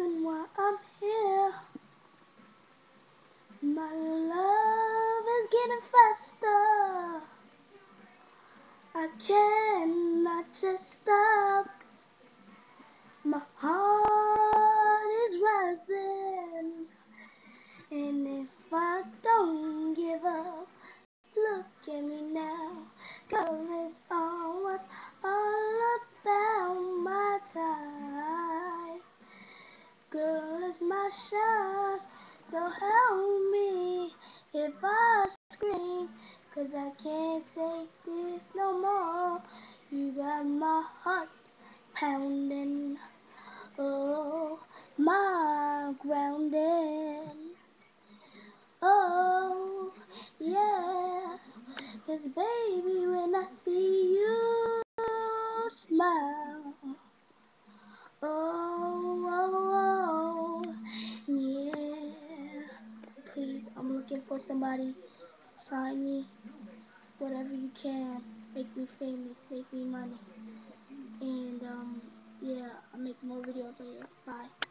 reason why I'm here. My love is getting faster. I cannot just stop. My heart is rising. And if I don't give up, look at me now. Girl, it's almost all about my time. Girl, it's my shot, so help me if I scream, 'cause I can't take this no more. You got my heart pounding, oh, my grounding, oh, yeah, 'cause baby, when I see you smile, oh, yeah. Please, I'm looking for somebody to sign me. Whatever you can. Make me famous. Make me money. And, yeah, I'll make more videos later. Bye.